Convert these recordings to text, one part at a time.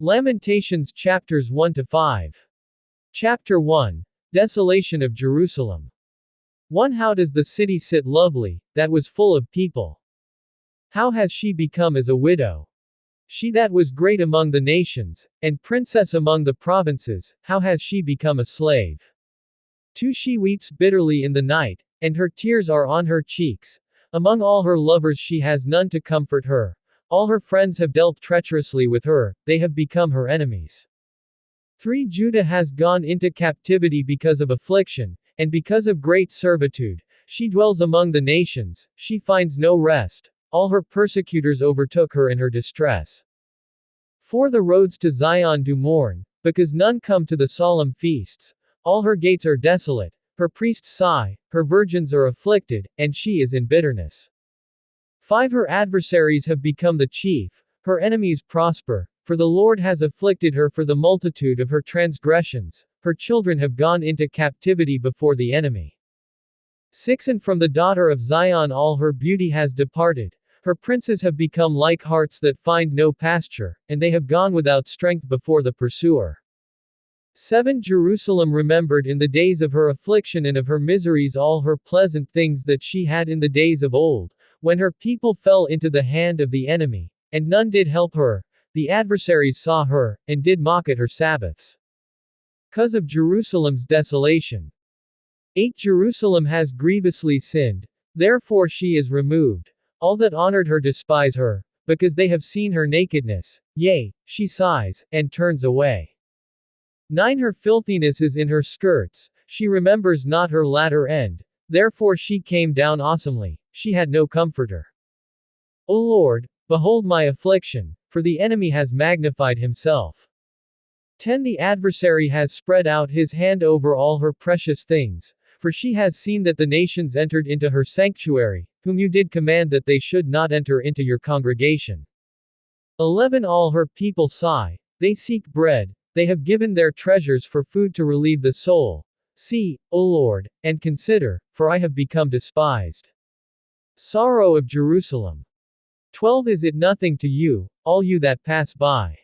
Lamentations chapters 1 to 5. Chapter 1. Desolation of Jerusalem. 1. How does the city sit lovely, that was full of people? How has she become as a widow? She that was great among the nations, and princess among the provinces, how has she become a slave? 2. She weeps bitterly in the night, and her tears are on her cheeks. Among all her lovers she has none to comfort her. All her friends have dealt treacherously with her, they have become her enemies. 3. Judah has gone into captivity because of affliction, and because of great servitude. She dwells among the nations, she finds no rest. All her persecutors overtook her in her distress. 4. The roads to Zion do mourn, because none come to the solemn feasts. All her gates are desolate, her priests sigh, her virgins are afflicted, and she is in bitterness. 5. Her adversaries have become the chief, her enemies prosper, for the Lord has afflicted her for the multitude of her transgressions, her children have gone into captivity before the enemy. 6. And from the daughter of Zion all her beauty has departed, her princes have become like harts that find no pasture, and they have gone without strength before the pursuer. 7. Jerusalem remembered in the days of her affliction and of her miseries all her pleasant things that she had in the days of old, when her people fell into the hand of the enemy, and none did help her. The adversaries saw her, and did mock at her Sabbaths. 'Cause of Jerusalem's desolation. 8. Jerusalem has grievously sinned, therefore she is removed. All that honored her despise her, because they have seen her nakedness, yea, she sighs, and turns away. 9. Her filthiness is in her skirts, she remembers not her latter end, therefore she came down awesomely, she had no comforter. O Lord, behold my affliction, for the enemy has magnified himself. 10. The adversary has spread out his hand over all her precious things, for she has seen that the nations entered into her sanctuary, whom you did command that they should not enter into your congregation. 11. All her people sigh, they seek bread, they have given their treasures for food to relieve the soul. See, O Lord, and consider, for I have become despised. Sorrow of Jerusalem. 12. Is it nothing to you, all you that pass by?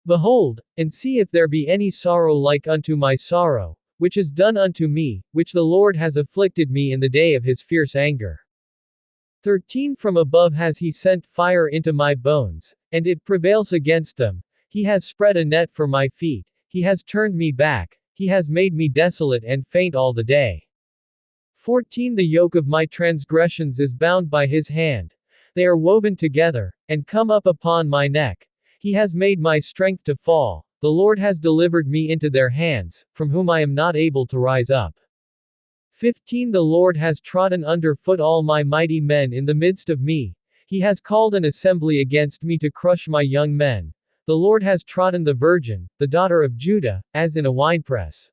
Behold, and see if there be any sorrow like unto my sorrow, which is done unto me, which the Lord has afflicted me in the day of his fierce anger. 13. From above has he sent fire into my bones, and it prevails against them. He has spread a net for my feet, he has turned me back, he has made me desolate and faint all the day. 14. The yoke of my transgressions is bound by his hand. They are woven together, and come up upon my neck. He has made my strength to fall. The Lord has delivered me into their hands, from whom I am not able to rise up. 15. The Lord has trodden under foot all my mighty men in the midst of me. He has called an assembly against me to crush my young men. The Lord has trodden the virgin, the daughter of Judah, as in a winepress.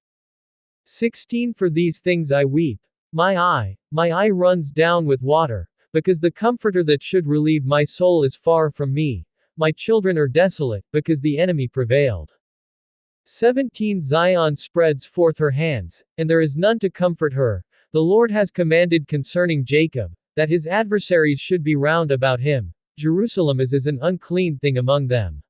16. For these things I weep. My eye runs down with water, because the comforter that should relieve my soul is far from me. My children are desolate, because the enemy prevailed. 17. Zion spreads forth her hands, and there is none to comfort her. The Lord has commanded concerning Jacob, that his adversaries should be round about him. Jerusalem is as an unclean thing among them.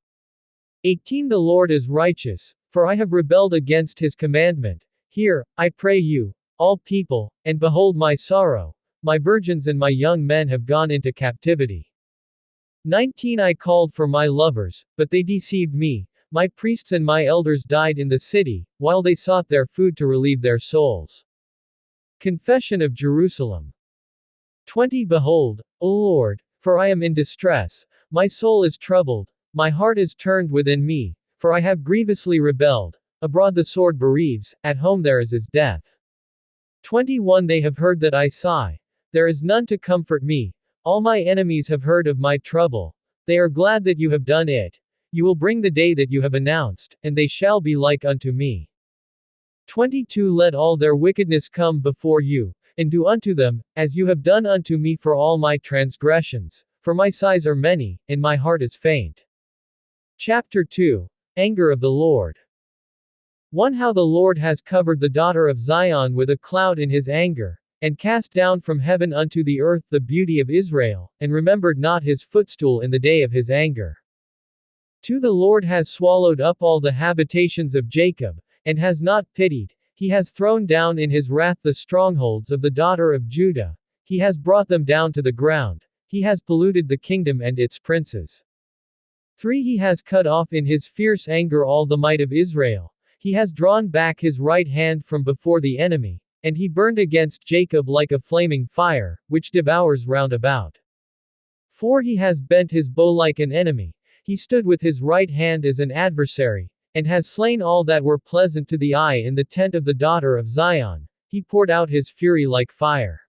18. The Lord is righteous, for I have rebelled against his commandment. Hear, I pray you, all people, and behold my sorrow. My virgins and my young men have gone into captivity. 19. I called for my lovers, but they deceived me. My priests and my elders died in the city, while they sought their food to relieve their souls. Confession of Jerusalem. 20. Behold, O Lord, for I am in distress, my soul is troubled, my heart is turned within me, for I have grievously rebelled. Abroad the sword bereaves, at home there is death. 21. They have heard that I sigh. There is none to comfort me. All my enemies have heard of my trouble. They are glad that you have done it. You will bring the day that you have announced, and they shall be like unto me. 22. Let all their wickedness come before you, and do unto them, as you have done unto me for all my transgressions, for my sighs are many, and my heart is faint. Chapter 2. Anger of the Lord. 1. How the Lord has covered the daughter of Zion with a cloud in his anger, and cast down from heaven unto the earth the beauty of Israel, and remembered not his footstool in the day of his anger. 2. The Lord has swallowed up all the habitations of Jacob, and has not pitied. He has thrown down in his wrath the strongholds of the daughter of Judah. He has brought them down to the ground. He has polluted the kingdom and its princes. 3. He has cut off in his fierce anger all the might of Israel. He has drawn back his right hand from before the enemy, and he burned against Jacob like a flaming fire, which devours round about. 4. He has bent his bow like an enemy. He stood with his right hand as an adversary, and has slain all that were pleasant to the eye in the tent of the daughter of Zion. He poured out his fury like fire.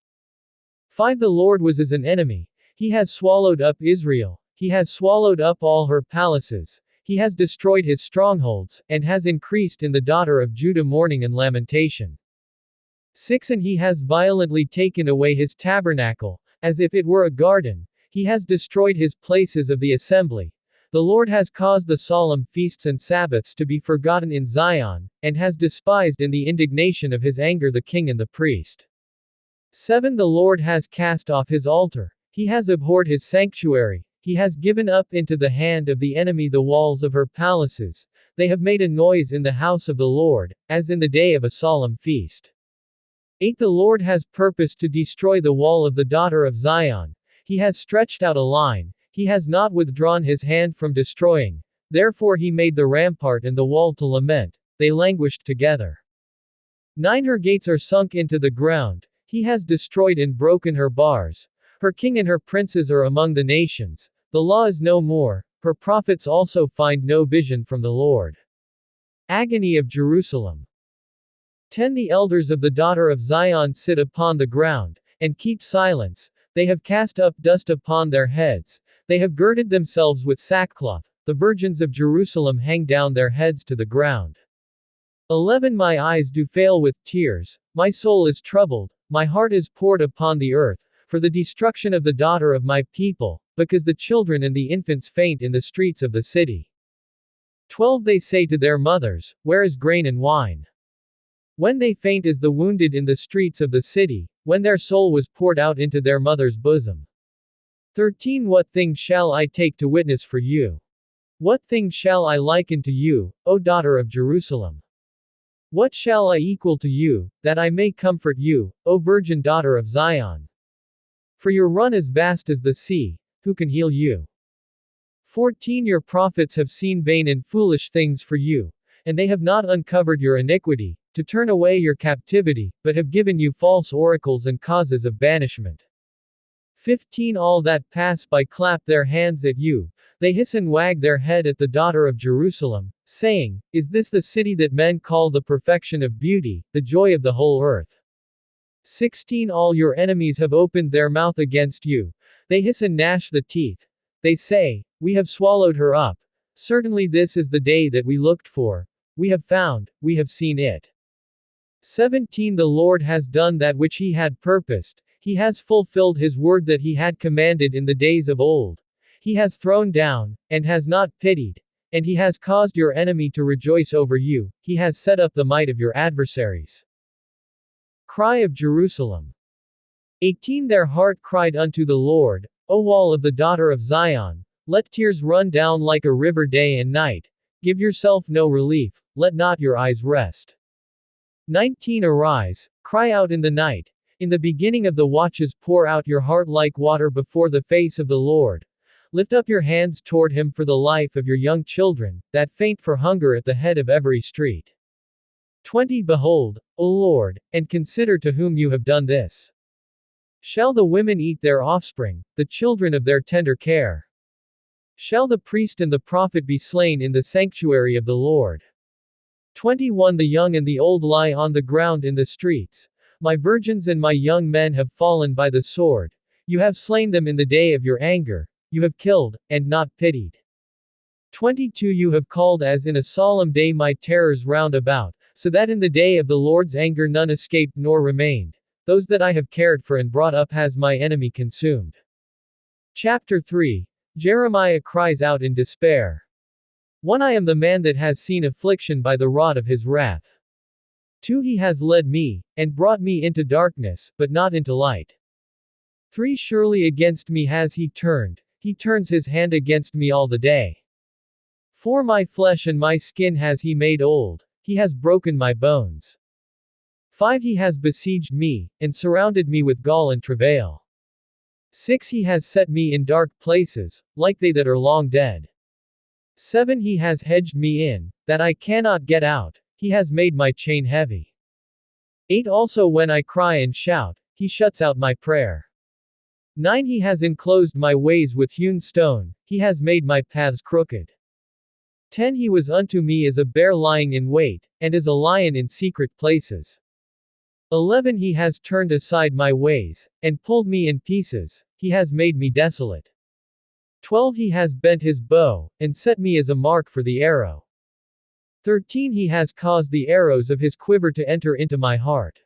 5. The Lord was as an enemy. He has swallowed up Israel. He has swallowed up all her palaces. He has destroyed his strongholds, and has increased in the daughter of Judah mourning and lamentation. 6. And he has violently taken away his tabernacle, as if it were a garden. He has destroyed his places of the assembly. The Lord has caused the solemn feasts and Sabbaths to be forgotten in Zion, and has despised in the indignation of his anger the king and the priest. 7. The Lord has cast off his altar. He has abhorred his sanctuary. He has given up into the hand of the enemy the walls of her palaces. They have made a noise in the house of the Lord, as in the day of a solemn feast. 8. The Lord has purposed to destroy the wall of the daughter of Zion. He has stretched out a line. He has not withdrawn his hand from destroying. Therefore he made the rampart and the wall to lament. They languished together. 9. Her gates are sunk into the ground. He has destroyed and broken her bars. Her king and her princes are among the nations. The law is no more. Her prophets also find no vision from the Lord. Agony of Jerusalem. 10. The elders of the daughter of Zion sit upon the ground, and keep silence. They have cast up dust upon their heads. They have girded themselves with sackcloth. The virgins of Jerusalem hang down their heads to the ground. 11. My eyes do fail with tears. My soul is troubled. My heart is poured upon the earth, for the destruction of the daughter of my people, because the children and the infants faint in the streets of the city. 12. They say to their mothers, where is grain and wine? When they faint as the wounded in the streets of the city, when their soul was poured out into their mother's bosom. 13. What thing shall I take to witness for you? What thing shall I liken to you, O daughter of Jerusalem? What shall I equal to you, that I may comfort you, O virgin daughter of Zion? For your run is vast as the sea, who can heal you? 14. Your prophets have seen vain and foolish things for you, and they have not uncovered your iniquity, to turn away your captivity, but have given you false oracles and causes of banishment. 15. All that pass by clap their hands at you. They hiss and wag their head at the daughter of Jerusalem, saying, is this the city that men call the perfection of beauty, the joy of the whole earth? 16. All your enemies have opened their mouth against you. They hiss and gnash the teeth. They say, we have swallowed her up. Certainly this is the day that we looked for. We have found, we have seen it. 17. The Lord has done that which he had purposed. He has fulfilled his word that he had commanded in the days of old. He has thrown down, and has not pitied. And he has caused your enemy to rejoice over you. He has set up the might of your adversaries. Cry of Jerusalem. 18. Their heart cried unto the Lord, O wall of the daughter of Zion, let tears run down like a river day and night. Give yourself no relief, let not your eyes rest. 19. Arise, cry out in the night. In the beginning of the watches pour out your heart like water before the face of the Lord. Lift up your hands toward him for the life of your young children, that faint for hunger at the head of every street. 20. Behold, O Lord, and consider to whom you have done this. Shall the women eat their offspring, the children of their tender care? Shall the priest and the prophet be slain in the sanctuary of the Lord? 21. The young and the old lie on the ground in the streets. My virgins and my young men have fallen by the sword. You have slain them in the day of your anger. You have killed, and not pitied. 22. You have called as in a solemn day my terrors round about, so that in the day of the Lord's anger none escaped nor remained. Those that I have cared for and brought up has my enemy consumed. Chapter 3. Jeremiah cries out in despair. 1. I am the man that has seen affliction by the rod of his wrath. 2. He has led me, and brought me into darkness, but not into light. 3. Surely against me has he turned. He turns his hand against me all the day. For my flesh and my skin has he made old, he has broken my bones. 5 He has besieged me, and surrounded me with gall and travail. 6 He has set me in dark places, like they that are long dead. 7 He has hedged me in, that I cannot get out, he has made my chain heavy. 8 Also when I cry and shout, he shuts out my prayer. 9 He has enclosed my ways with hewn stone, he has made my paths crooked. 10 He was unto me as a bear lying in wait, and as a lion in secret places. 11 He has turned aside my ways, and pulled me in pieces, he has made me desolate. 12 He has bent his bow, and set me as a mark for the arrow. 13 He has caused the arrows of his quiver to enter into my heart.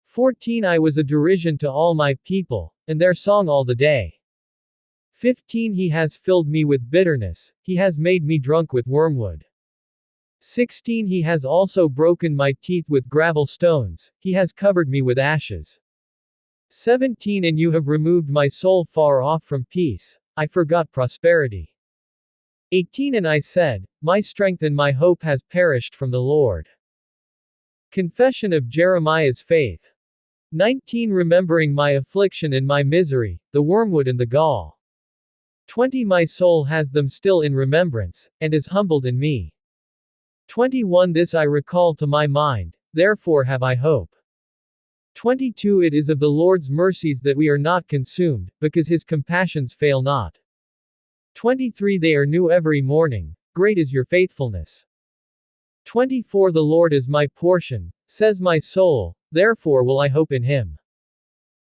14 I was a derision to all my people, and their song all the day. 15 He has filled me with bitterness, he has made me drunk with wormwood. 16 He has also broken my teeth with gravel stones, he has covered me with ashes. 17 And you have removed my soul far off from peace, I forgot prosperity. 18 And I said, my strength and my hope has perished from the Lord. Confession of Jeremiah's faith. 19 Remembering my affliction and my misery, the wormwood and the gall. 20 My soul has them still in remembrance, and is humbled in me. 21 This I recall to my mind, therefore have I hope. 22 It is of the Lord's mercies that we are not consumed, because his compassions fail not. 23 They are new every morning, great is your faithfulness. 24 The Lord is my portion, says my soul, therefore will I hope in him.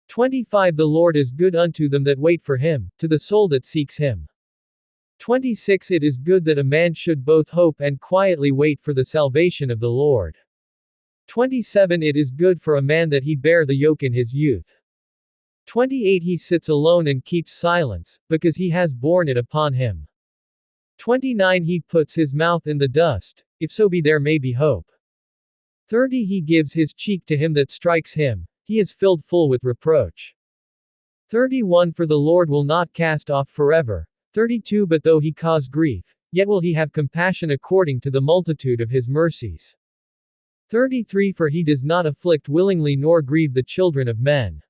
25 The Lord is good unto them that wait for him, to the soul that seeks him. 26 It is good that a man should both hope and quietly wait for the salvation of the Lord. 27 It is good for a man that he bear the yoke in his youth. 28 He sits alone and keeps silence, because he has borne it upon him. 29 He puts his mouth in the dust, if so be there may be hope. 30 He gives his cheek to him that strikes him, he is filled full with reproach. 31 For the Lord will not cast off forever. 32 But though he cause grief, yet will he have compassion according to the multitude of his mercies. 33 For he does not afflict willingly nor grieve the children of men.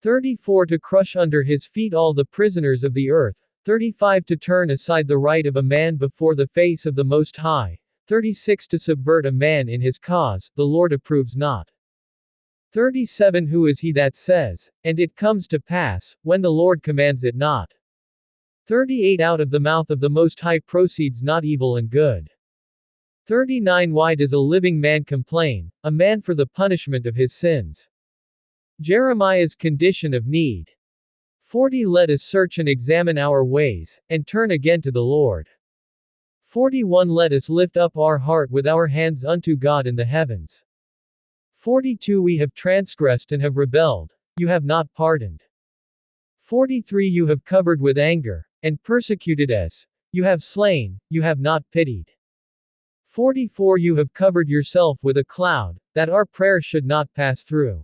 34 To crush under his feet all the prisoners of the earth. 35 To turn aside the right of a man before the face of the Most High. 36 To subvert a man in his cause, the Lord approves not. 37 Who is he that says, and it comes to pass, when the Lord commands it not? 38 Out of the mouth of the Most High proceeds not evil and good. 39 Why does a living man complain, a man for the punishment of his sins? Jeremiah's condition of need. 40 Let us search and examine our ways, and turn again to the Lord. 41 Let us lift up our heart with our hands unto God in the heavens. 42 We have transgressed and have rebelled, you have not pardoned. 43 You have covered with anger, and persecuted us, you have slain, you have not pitied. 44 You have covered yourself with a cloud, that our prayer should not pass through.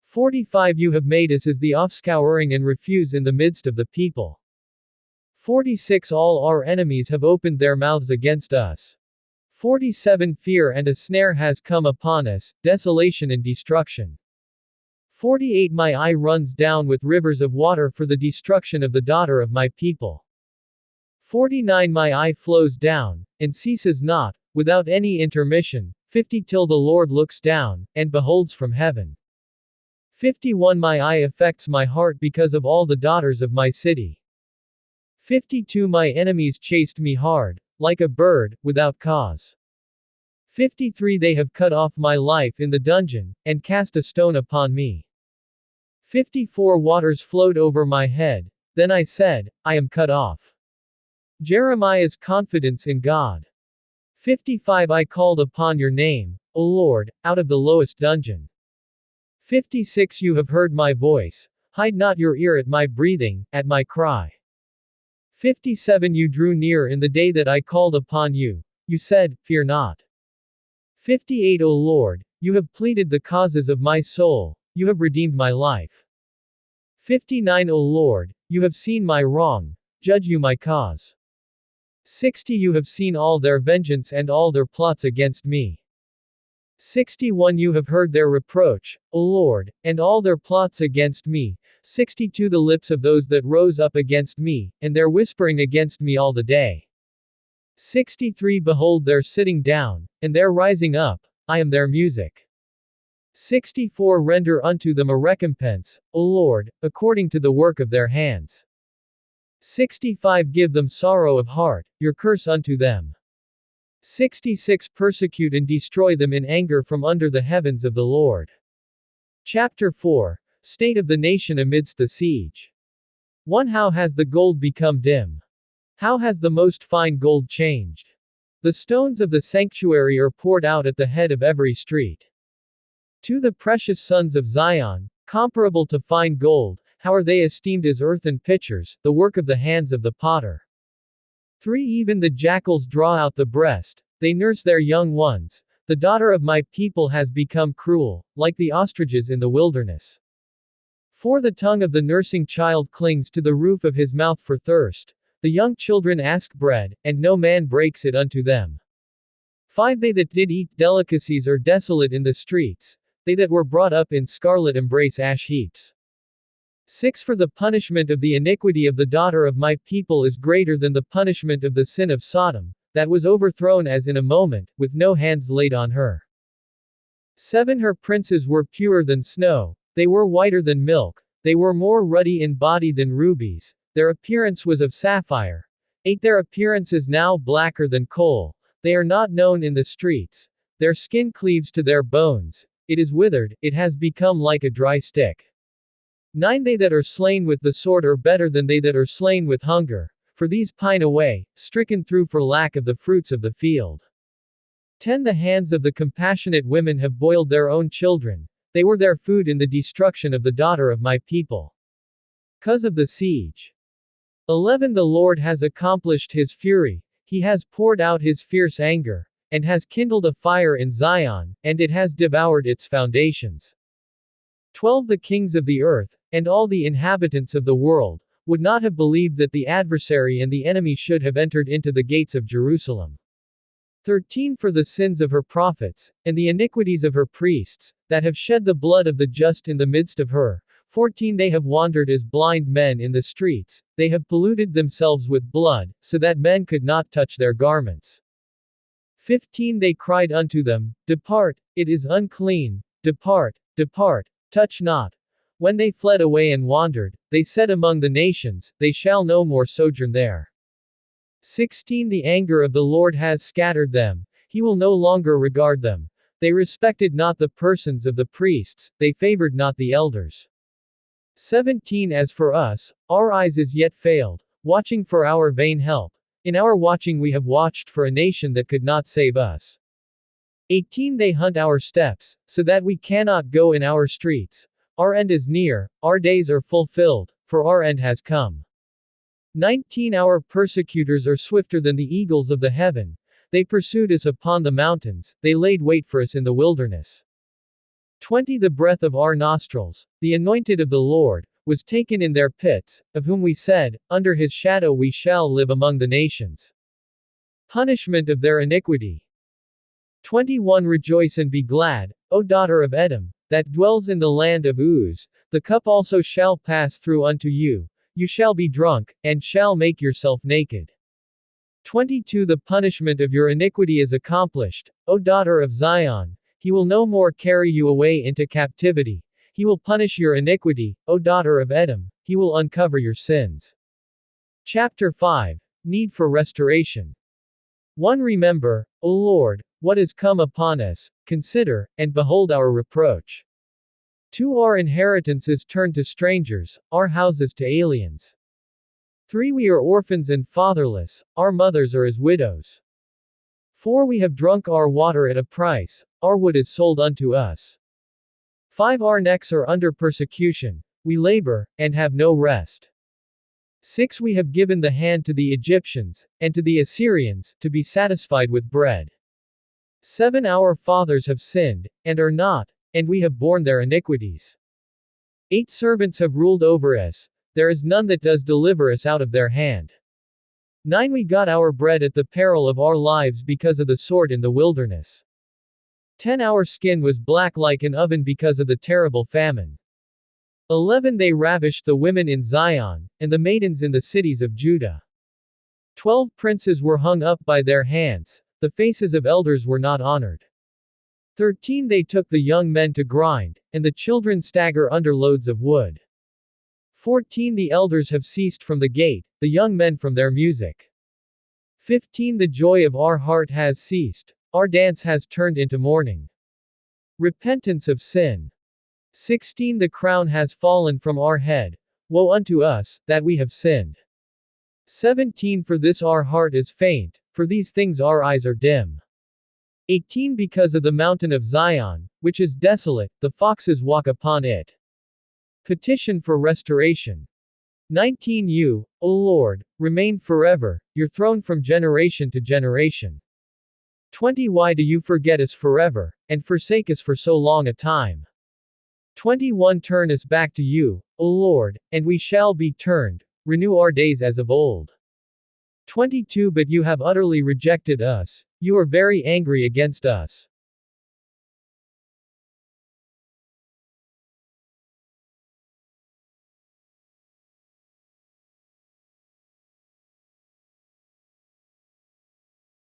45 You have made us as the offscouring and refuse in the midst of the people. 46 All our enemies have opened their mouths against us. 47 Fear and a snare has come upon us, desolation and destruction. 48 My eye runs down with rivers of water for the destruction of the daughter of my people. 49 My eye flows down, and ceases not, without any intermission. 50 Till the Lord looks down, and beholds from heaven. 51 My eye affects my heart because of all the daughters of my city. 52 My enemies chased me hard, like a bird, without cause. 53 They have cut off my life in the dungeon, and cast a stone upon me. 54 Waters flowed over my head, then I said, I am cut off. Jeremiah's confidence in God. 55 I called upon your name, O Lord, out of the lowest dungeon. 56 You have heard my voice, hide not your ear at my breathing, at my cry. 57 You drew near in the day that I called upon you, you said, fear not. 58 O Lord, you have pleaded the causes of my soul, you have redeemed my life. 59 O Lord, you have seen my wrong, judge you my cause. 60 You have seen all their vengeance and all their plots against me. 61 You have heard their reproach, O Lord, and all their plots against me. 62 The lips of those that rose up against me, and their whispering against me all the day. 63 Behold their sitting down, and their rising up, I am their music. 64 Render unto them a recompense, O Lord, according to the work of their hands. 65 Give them sorrow of heart, your curse unto them. 66 Persecute and destroy them in anger from under the heavens of the Lord. Chapter 4 State of the nation amidst the siege. 1 How has the gold become dim? How has the most fine gold changed? The stones of the sanctuary are poured out at the head of every street. 2 The precious sons of Zion, comparable to fine gold, how are they esteemed as earthen pitchers, the work of the hands of the potter. 3 Even the jackals draw out the breast, they nurse their young ones. The daughter of my people has become cruel, like the ostriches in the wilderness. 4 The tongue of the nursing child clings to the roof of his mouth for thirst. The young children ask bread, and no man breaks it unto them. 5 They that did eat delicacies are desolate in the streets. They that were brought up in scarlet embrace ash heaps. 6 For the punishment of the iniquity of the daughter of my people is greater than the punishment of the sin of Sodom, that was overthrown as in a moment, with no hands laid on her. 7 Her princes were purer than snow, they were whiter than milk, they were more ruddy in body than rubies, their appearance was of sapphire. 8 Their appearance is now blacker than coal, they are not known in the streets, their skin cleaves to their bones, it is withered, it has become like a dry stick. 9 They that are slain with the sword are better than they that are slain with hunger, for these pine away, stricken through for lack of the fruits of the field. 10 The hands of the compassionate women have boiled their own children, they were their food in the destruction of the daughter of my people. 'Cause of the siege. 11 The Lord has accomplished his fury, he has poured out his fierce anger, and has kindled a fire in Zion, and it has devoured its foundations. 12 The kings of the earth, and all the inhabitants of the world, would not have believed that the adversary and the enemy should have entered into the gates of Jerusalem. 13 For the sins of her prophets, and the iniquities of her priests, that have shed the blood of the just in the midst of her. 14 They have wandered as blind men in the streets, they have polluted themselves with blood, so that men could not touch their garments. 15 They cried unto them, Depart, it is unclean, depart, depart, touch not. When they fled away and wandered, they said among the nations, they shall no more sojourn there. 16 The anger of the Lord has scattered them, he will no longer regard them. They respected not the persons of the priests, they favored not the elders. 17 As for us, our eyes is yet failed, watching for our vain help. In our watching we have watched for a nation that could not save us. 18 They hunt our steps, so that we cannot go in our streets. Our end is near, our days are fulfilled, for our end has come. 19 Our persecutors are swifter than the eagles of the heaven. They pursued us upon the mountains, they laid wait for us in the wilderness. 20 The breath of our nostrils, the anointed of the Lord, was taken in their pits, of whom we said, Under his shadow we shall live among the nations. Punishment of their iniquity. 21 Rejoice and be glad, O daughter of Edom, that dwells in the land of Uz, the cup also shall pass through unto you, you shall be drunk, and shall make yourself naked. 22 The punishment of your iniquity is accomplished, O daughter of Zion, he will no more carry you away into captivity, he will punish your iniquity, O daughter of Edom, he will uncover your sins. Chapter 5 Need for restoration. 1 Remember, O Lord, what is come upon us, consider, and behold our reproach. 2 Our inheritance is turned to strangers, our houses to aliens. 3 We are orphans and fatherless, our mothers are as widows. 4 We have drunk our water at a price, our wood is sold unto us. 5 Our necks are under persecution, we labor, and have no rest. 6 We have given the hand to the Egyptians, and to the Assyrians, to be satisfied with bread. 7 Our fathers have sinned, and are not, and we have borne their iniquities. 8 Servants have ruled over us, there is none that does deliver us out of their hand. 9 We got our bread at the peril of our lives because of the sword in the wilderness. 10 Our skin was black like an oven because of the terrible famine. 11 They ravished the women in Zion, and the maidens in the cities of Judah. 12 Princes were hung up by their hands, the faces of elders were not honored. 13 They took the young men to grind, and the children stagger under loads of wood. 14 The elders have ceased from the gate, the young men from their music. 15 The joy of our heart has ceased, our dance has turned into mourning. Repentance of sin. 16 The crown has fallen from our head, woe unto us, that we have sinned. 17 For this our heart is faint, for these things our eyes are dim. 18 Because of the mountain of Zion, which is desolate, the foxes walk upon it. Petition for restoration. 19 You, O Lord, remain forever, your throne from generation to generation. 20 Why do you forget us forever, and forsake us for so long a time? 21 Turn us back to you, O Lord, and we shall be turned, renew our days as of old. 22 But you have utterly rejected us, you are very angry against us.